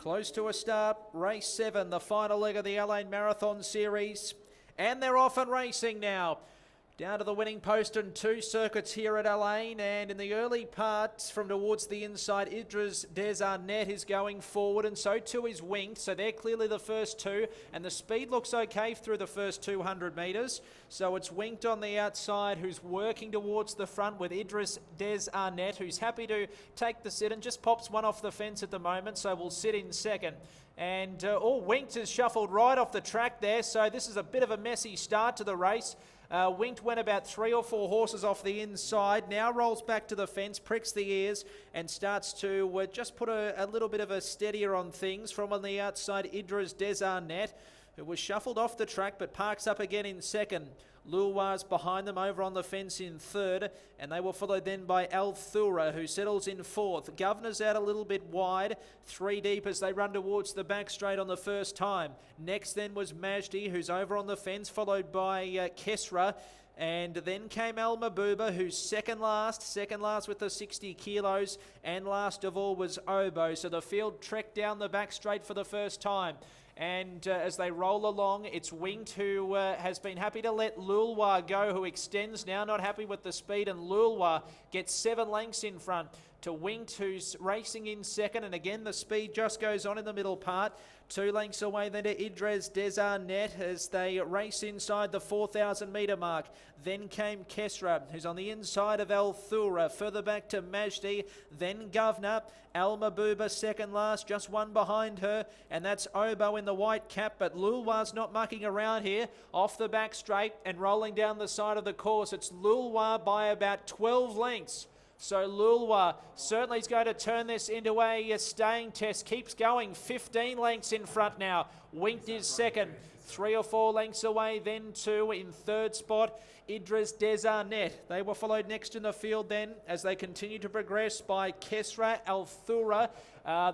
Close to a start, race 7, the final leg of the Al-Ain Marathon Series. And they're off and racing now. Down to the winning post and 2 circuits here at Al-Ain, and in the early parts from towards the inside, Idris Des Arnett is going forward, and so too is Winked. So they're clearly the first 2, and the speed looks okay through the first 200 metres. So it's Winked on the outside, who's working towards the front with Idris Des Arnett, who's happy to take the sit and just pops one off the fence at the moment, so will sit in second. And Winked has shuffled right off the track there, so this is a bit of a messy start to the race. Winked went about 3 or 4 horses off the inside, now rolls back to the fence, pricks the ears, and starts to just put a little bit of a steadier on things. From on the outside, Idris Des Arnett, who was shuffled off the track but parks up again in second. Lulwar's behind them over on the fence in third, and they were followed then by Al Thura, who settles in fourth. Governor's out a little bit wide, 3 deep as they run towards the back straight on the first time. Next then was Majdi, who's over on the fence, followed by Kesra. And then came Al Mahbouba, who's second last with the 60 kilos, and last of all was Obo. So the field trekked down the back straight for the first time. And as they roll along, it's Winked, who has been happy to let Lulwar go, who extends now, not happy with the speed, and Lulwar gets 7 lengths in front to Winked, who's racing in second, and again the speed just goes on in the middle part. 2 lengths away then to Idris Des Arnett as they race inside the 4,000 metre mark. Then came Kesra, who's on the inside of Al Thura, further back to Majdi, then Governor. Al Mahbouba second last, just 1 behind her, and that's Obo in the white cap, but Lulwar's not mucking around here. Off the back straight and rolling down the side of the course, it's Lulwar by about 12 lengths. So Lulwar certainly is going to turn this into a staying test. Keeps going, 15 lengths in front now. Winked is second, 3 or 4 lengths away, then 2 in third spot. Idris Des Arnett. They were followed next in the field then as they continue to progress by Kesra Al Thura.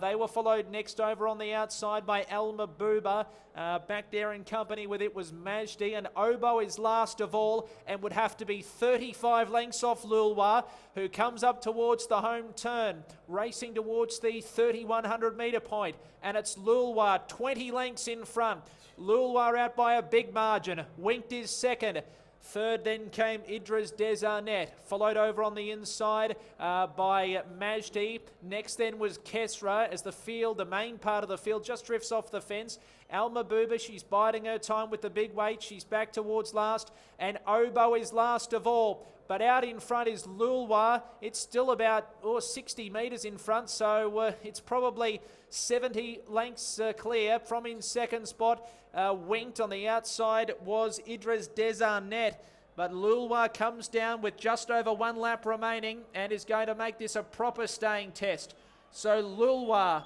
They were followed next over on the outside by Al Mahbouba. Back there in company with it was Majdi, and Obo is last of all and would have to be 35 lengths off Lulwar, who comes up towards the home turn, racing towards the 3,100 metre point, and it's Lulwar 20 lengths in front. Lulwar out by a big margin. Winked is second. Third then came Idris Des Arnett, followed over on the inside by Majdi. Next then was Kesra as the main part of the field just drifts off the fence. Al Mahbouba, she's biding her time with the big weight. She's back towards last, and Obo is last of all. But out in front is Lulwar. It's still about 60 metres in front, so it's probably 70 lengths clear. From in second spot, Winked. On the outside was Idris Des Arnett. But Lulwar comes down with just over 1 lap remaining and is going to make this a proper staying test. So Lulwar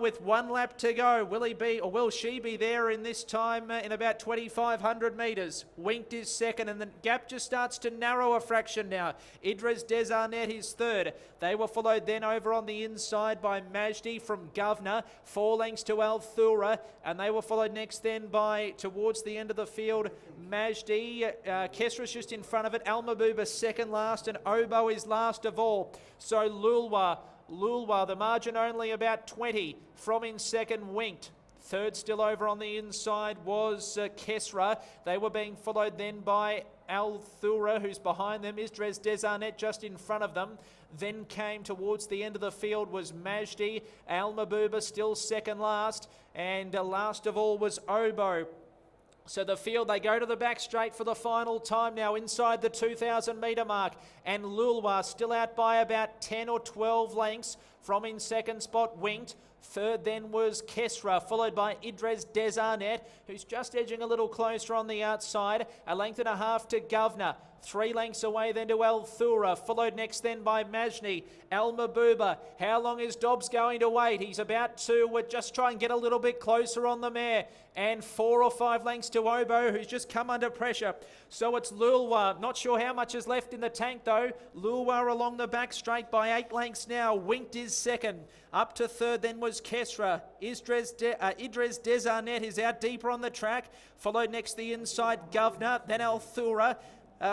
with 1 lap to go. Will he be, or will she be there in this time in about 2,500 metres? Winked is second, and the gap just starts to narrow a fraction now. Idris Des Arnett is third. They were followed then over on the inside by Majdi from Governor, 4 lengths to Al Thura, and they were followed next then by, towards the end of the field, Majdi. Kesra's just in front of it. Al Mahbouba second last, and Obo is last of all. So Lulwar, the margin only about 20. From in second, Winked. Third still over on the inside was Kesra. They were being followed then by Al Thura, who's behind them. Idris Des Arnett just in front of them. Then came towards the end of the field was Majdi. Al Mahbouba still second last. And last of all was Obo. So the field, they go to the back straight for the final time now inside the 2,000 metre mark. And Lulwar still out by about 10 or 12 lengths. From in second spot, Winked. Third then was Kesra, followed by Idris Des Arnett, who's just edging a little closer on the outside. 1.5 lengths to Governor. 3 lengths away then to Al Thura, followed next then by Majdi. Al Mahbouba, how long is Dobbs going to wait? He's about to just try and get a little bit closer on the mare. And 4 or 5 lengths to Obo, who's just come under pressure. So it's Lulwar. Not sure how much is left in the tank though. Lulwar along the back straight by 8 lengths now. Winked is second. Up to third then was Kesra. Idris Des Arnett is out deeper on the track. Followed next the inside Governor, then Al Thura.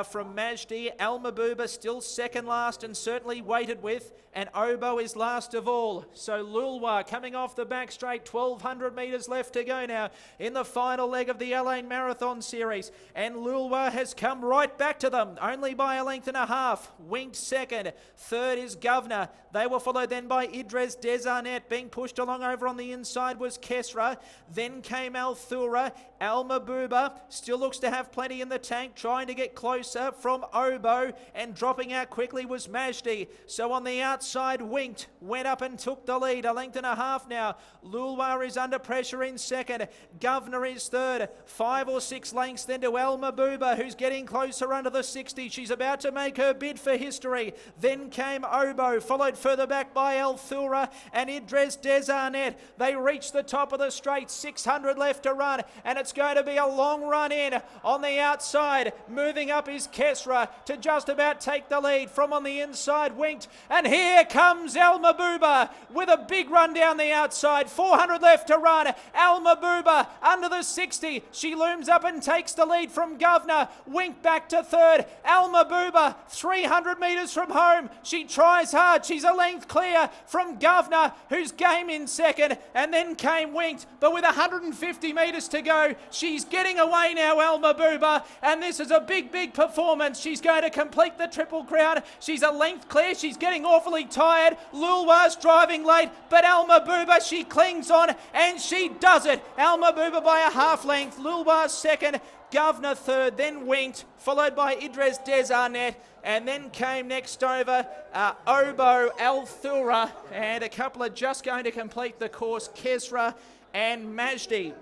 from Majdi. Almabuba still second last and certainly weighted with, and Obo is last of all. So Lulwa coming off the back straight, 1,200 metres left to go now in the final leg of the Allain Marathon Series, and Lulwa has come right back to them, only by a length and a half. Winked second, third is Governor. They were followed then by Idres Desarnet. Being pushed along over on the inside was Kesra, then came Althura. Almabuba still looks to have plenty in the tank, trying to get closer from Obo, and dropping out quickly was Majdi. So on the outside, Winked went up and took the lead, a length and a half now. Lulwa is under pressure in second. Governor is third, 5 or 6 lengths then to Almabuba, who's getting closer under the 60. She's about to make her bid for history. Then came Obo, followed further back by Althura and Idres Desarnet. They reached the top of the straight, 600 left to run, and it's going to be a long run in. On the outside, moving up is Kesra to just about take the lead. From on the inside, Winked, and here comes Almabuba with a big run down the outside, 400 left to run. Almabuba under the 60, she looms up and takes the lead from Governor. Winked back to third. Almabuba 300 metres from home, she tries hard, she's a length clear from Governor, who's game in second, and then came Winked, but with 150 metres to go, she's getting away now, Almabuba, and this is a big performance. She's going to complete the Triple Crown. She's a length clear, she's getting awfully tired. Lulwa's driving late, but Almabuba, she clings on, and she does it. Almabuba by a half length, Lulwa's second, Governor third, then Winked, followed by Idres Desarnet, and then came next over Obo, Althura, and a couple are just going to complete the course, Kesra and Majdi.